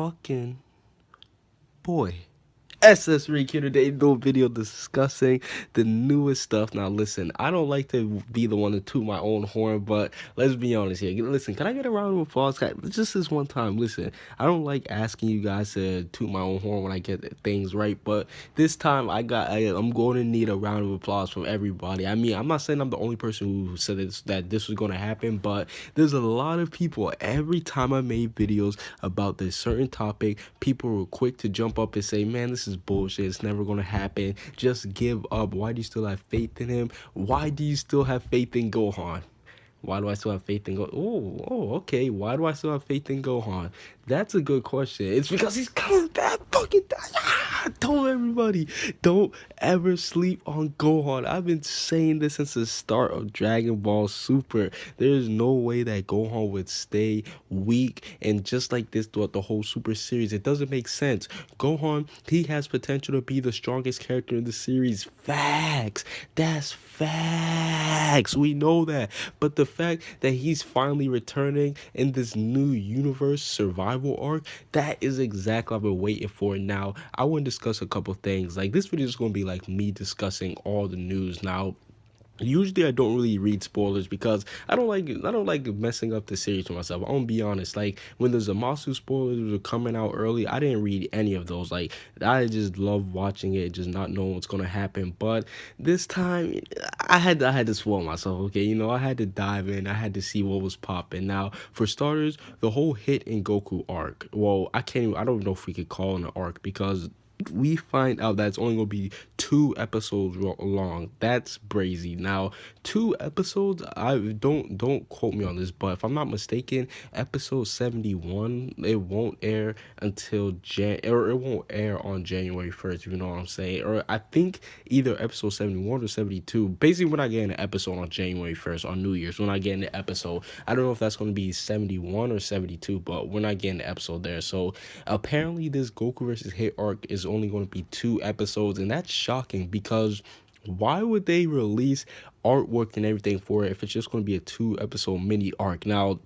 fucking boy. SS Rick here today, no video discussing the newest stuff. Now listen, I don't like to be the one to toot my own horn, but let's be honest here. Listen, can I get a round of applause? Just this one time. Listen, I don't like asking you guys to toot my own horn when I get things right, but this time I'm going to need a round of applause from everybody. I mean, I'm not saying I'm the only person who said that this was going to happen, but there's a lot of people. Every time I made videos about this certain topic, people were quick to jump up and say, man, this is bullshit, it's never gonna happen, just give up. Why do you still have faith in him? Why do you still have faith in Gohan? Why do I still have faith in okay. Why do I still have faith in Gohan? That's a good question. It's because he's coming back. Fucking Don't everybody, don't ever sleep on Gohan. I've been saying this since the start of Dragon Ball Super. There's no way that Gohan would stay weak and just like this throughout the whole Super series. It doesn't make sense. Gohan, he has potential to be the strongest character in the series. Facts. That's facts. We know that. But the fact that he's finally returning in this new universe survival arc, that is exactly what I've been waiting for. Now, I want to discuss a couple things. Like, this video is going to be like me discussing all the news. Now, usually I don't really read spoilers because I don't like messing up the series for myself. I'm gonna be honest. Like when the Zamasu spoilers were coming out early, I didn't read any of those. Like I just love watching it, just not knowing what's gonna happen. But this time I had to spoil myself, okay? You know, I had to dive in, I had to see what was popping. Now, for starters, the whole Hit and Goku arc. Well, I don't know if we could call it an arc because we find out that it's only gonna be 2 episodes long. That's brazy. Now, 2 episodes. I don't quote me on this, but if I'm not mistaken, episode 71 it won't air until or it won't air on January 1st. You know what I'm saying? Or I think either episode 71 or 72. Basically, we're not getting an episode on January 1st on New Year's. We're not getting the episode. I don't know if that's gonna be 71 or 72, but we're not getting the episode there. So apparently, this Goku versus Hit arc is only going to be 2 episodes, and that's shocking because why would they release artwork and everything for it if it's just going to be a 2 episode mini arc? Now,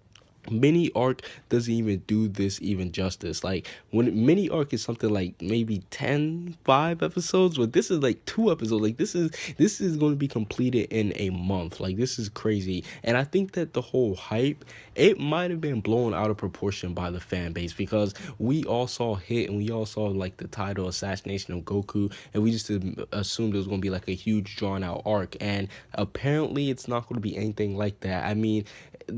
mini arc doesn't even do this even justice. Like when mini arc is something like maybe 5 episodes, but this is like 2 episodes. Like this is going to be completed in a month. Like this is crazy. And I think that the whole hype, it might have been blown out of proportion by the fan base because we all saw Hit and we all saw like the title Assassination of Goku, and we just assumed it was going to be like a huge drawn out arc, and apparently it's not going to be anything like that. I mean,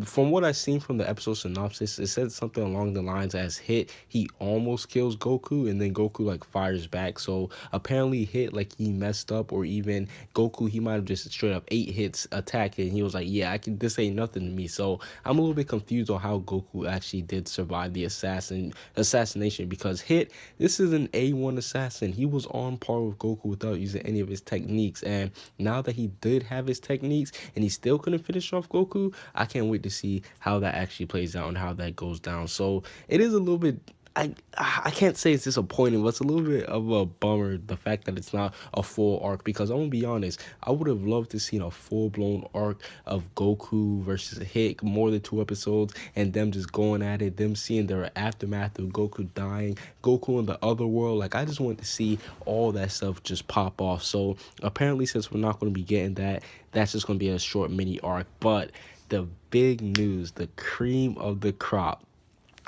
from what I've seen from the episode synopsis, it said something along the lines as Hit, he almost kills Goku, and then Goku like fires back. So apparently Hit, like he messed up, or even Goku, he might have just straight up 8 hits attacking. He was like, yeah, this ain't nothing to me. So I'm a little bit confused on how Goku actually did survive the assassination, because Hit, this is an A1 assassin. He was on par with Goku without using any of his techniques, and now that he did have his techniques and he still couldn't finish off Goku, I can't wait to see how that actually plays out and how that goes down. So it is a little bit, I can't say it's disappointing, but it's a little bit of a bummer, the fact that it's not a full arc, because I'm gonna be honest, I would have loved to see a full-blown arc of Goku versus Hit, more than 2 episodes, and them just going at it, them seeing their aftermath of Goku dying, Goku in the other world. Like I just wanted to see all that stuff just pop off. So apparently, since we're not going to be getting that, that's just going to be a short mini arc. But the big news, the cream of the crop,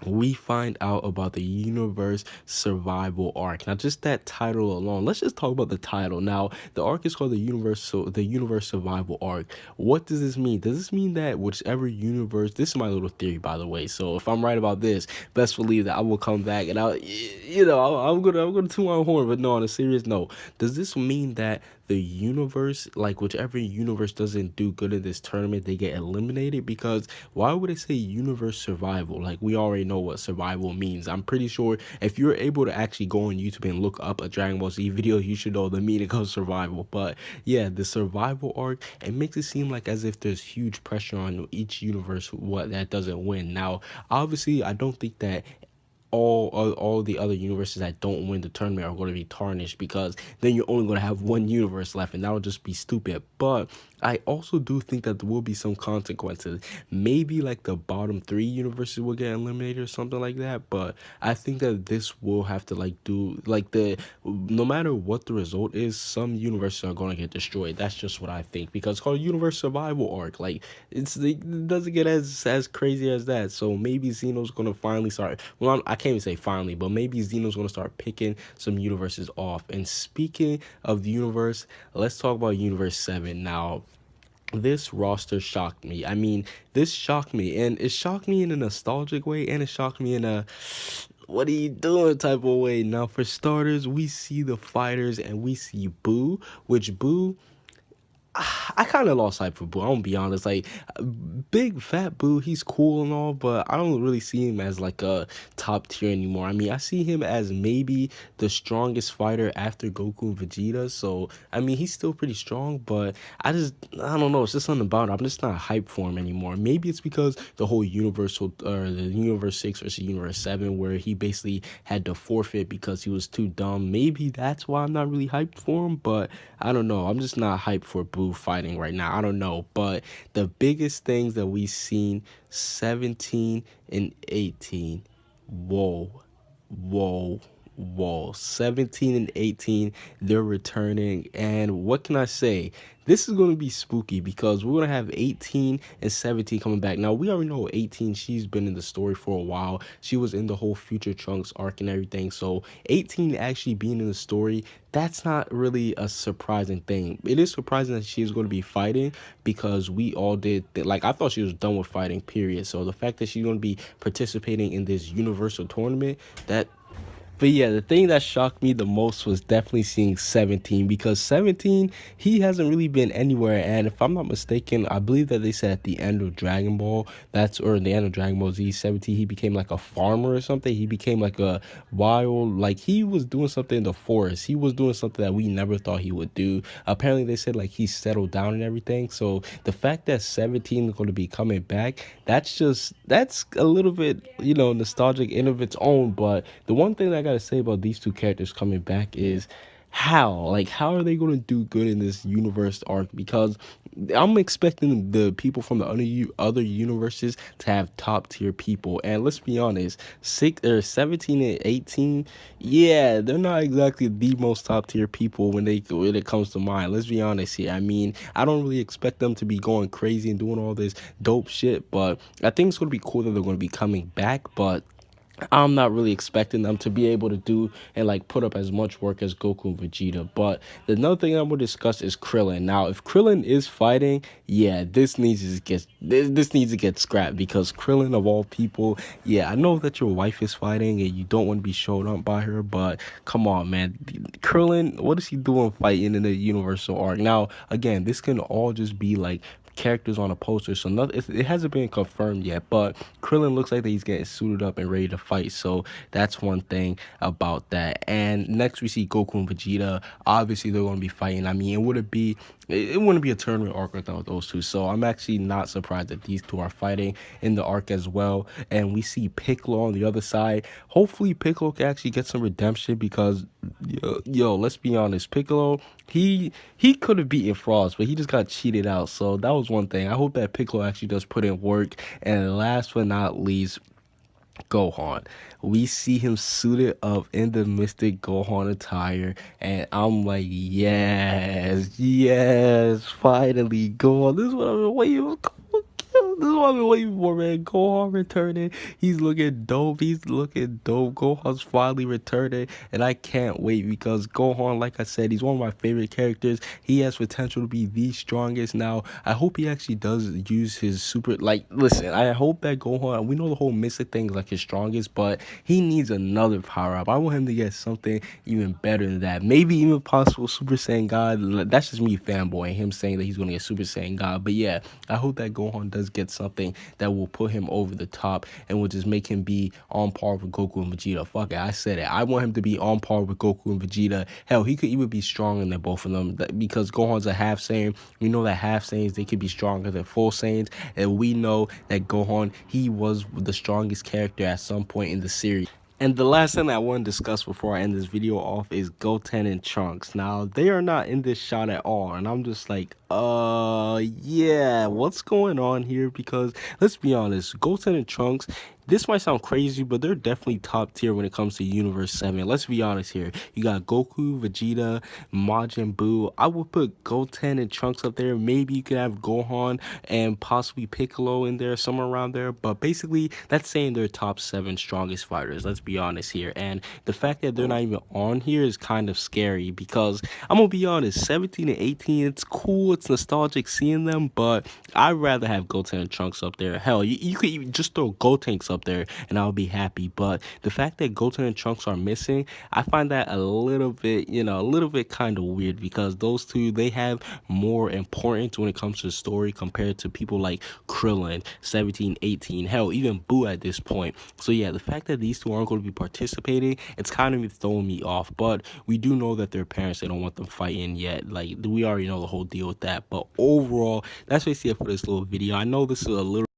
we find out about the universe survival arc. Now, just that title alone, let's just talk about the title. Now, the arc is called the universe survival arc. What does this mean? Does this mean that whichever universe, this is my little theory, by the way, so if I'm right about this, best believe that I will come back and I'm gonna toot my horn. But no, on a serious note, does this mean that the universe, like whichever universe doesn't do good in this tournament, they get eliminated? Because why would it say universe survival? Like we already know what survival means. I'm pretty sure if you're able to actually go on YouTube and look up a Dragon Ball Z video, you should know the meaning of survival. But yeah, the survival arc, it makes it seem like as if there's huge pressure on each universe what that doesn't win. Now, obviously, I don't think that all the other universes that don't win the tournament are going to be tarnished, because then you're only going to have one universe left, and that would just be stupid. But I also do think that there will be some consequences. Maybe like the bottom three universes will get eliminated or something like that. But I think that this will have to like do like the no matter what the result is, some universes are gonna get destroyed. That's just what I think because it's called Universe Survival Arc. Like it doesn't get as crazy as that. So maybe Xeno's gonna finally start. Well, I can't even say finally, but maybe Xeno's gonna start picking some universes off. And speaking of the universe, let's talk about Universe 7 now. This roster shocked me. I mean, this shocked me, and it shocked me in a nostalgic way, and it shocked me in a what are you doing type of way. Now, for starters, we see the fighters and we see Boo, which Boo I kind of lost hype for Boo. I'm gonna be honest. Like, big fat Boo, he's cool and all, but I don't really see him as like a top tier anymore. I mean, I see him as maybe the strongest fighter after Goku and Vegeta. So, I mean, he's still pretty strong, but I don't know. It's just something about it. I'm just not hyped for him anymore. Maybe it's because the whole Universal or the Universe 6 versus Universe 7, where he basically had to forfeit because he was too dumb. Maybe that's why I'm not really hyped for him, but I don't know. I'm just not hyped for Boo fighting right now. I don't know. But the biggest things that we've seen 17 and 18. Whoa. Whoa. Whoa. 17 and 18, they're returning. And what can I say? This is going to be spooky because we're going to have 18 and 17 coming back. Now, we already know 18, she's been in the story for a while. She was in the whole Future Trunks arc and everything. So 18 actually being in the story, that's not really a surprising thing. It is surprising that she is going to be fighting because we all did, like, I thought she was done with fighting, period. So the fact that she's going to be participating in this universal tournament, that but yeah, the thing that shocked me the most was definitely seeing 17 because 17, he hasn't really been anywhere. And if I'm not mistaken, I believe that they said at the end of Dragon Ball, or the end of Dragon Ball Z 17, he became like a farmer or something. He became like a wild, like he was doing something in the forest. He was doing something that we never thought he would do. Apparently, they said like he settled down and everything. So the fact that 17 is going to be coming back, that's a little bit, nostalgic in of its own. But the one thing that I gotta say about these two characters coming back is how are they gonna do good in this universe arc? Because I'm expecting the people from the other universes to have top tier people, and let's be honest, 17 and 18, yeah, they're not exactly the most top tier people when it comes to mine. Let's be honest here. I mean, I don't really expect them to be going crazy and doing all this dope shit, but I think it's gonna be cool that they're gonna be coming back, but I'm not really expecting them to be able to do and like put up as much work as Goku and Vegeta. But the another thing I'm gonna discuss is Krillin. Now, if Krillin is fighting, yeah, this needs to get scrapped because Krillin of all people, yeah, I know that your wife is fighting and you don't want to be shown up by her, but come on, man, Krillin, what is he doing fighting in the Universal arc? Now, again, this can all just be like characters on a poster, so nothing. It hasn't been confirmed yet, but Krillin looks like that he's getting suited up and ready to fight. So that's one thing about that. And next we see Goku and Vegeta. Obviously they're going to be fighting. I mean, it wouldn't be a tournament arc without those two. So I'm actually not surprised that these two are fighting in the arc as well. And we see Piccolo on the other side. Hopefully Piccolo can actually get some redemption because let's be honest, Piccolo, he could have beaten Frost, but he just got cheated out. So that was one thing. I hope that Piccolo actually does put in work. And last but not least, Gohan. We see him suited up in the Mystic Gohan attire, and I'm like, yes, yes, finally, Gohan. This is what I've been waiting for. This is what I've been waiting for, man. Gohan returning. He's looking dope. He's looking dope. Gohan's finally returning, and I can't wait because Gohan, like I said, he's one of my favorite characters. He has potential to be the strongest. Now, I hope he actually does use his super. Like, listen, I hope that Gohan. We know the whole Mystic thing is like his strongest, but he needs another power up. I want him to get something even better than that. Maybe even possible Super Saiyan God. That's just me fanboying him saying that he's gonna get Super Saiyan God. But yeah, I hope that Gohan does get something that will put him over the top and will just make him be on par with Goku and Vegeta. Fuck it, I said it. I want him to be on par with Goku and Vegeta. Hell, he could even be stronger than both of them because Gohan's a half Saiyan. We know that half Saiyans, they could be stronger than full Saiyans, and we know that Gohan, he was the strongest character at some point in the series. And the last thing I want to discuss before I end this video off is Goten and Trunks. Now, they are not in this shot at all, and I'm just like, yeah, what's going on here? Because let's be honest, Goten and Trunks, this might sound crazy, but they're definitely top tier when it comes to Universe 7. Let's be honest here. You got Goku, Vegeta, Majin Buu. I would put Goten and Trunks up there. Maybe you could have Gohan and possibly Piccolo in there, somewhere around there. But basically, that's saying they're top 7 strongest fighters. Let's be honest here. And the fact that they're not even on here is kind of scary because I'm going to be honest, 17 and 18, it's cool. It's nostalgic seeing them, but I'd rather have Goten and Trunks up there. Hell, you could even just throw Gotenks up there and I'll be happy. But the fact that Goten and Trunks are missing, I find that a little bit, a little bit kind of weird because those two, they have more importance when it comes to the story compared to people like Krillin, 17, 18, hell, even Boo at this point. So yeah, the fact that these two aren't going to be participating, it's kind of throwing me off. But we do know that their parents, they don't want them fighting yet. Like, we already know the whole deal with that. But overall, that's basically it for this little video. I know this is a little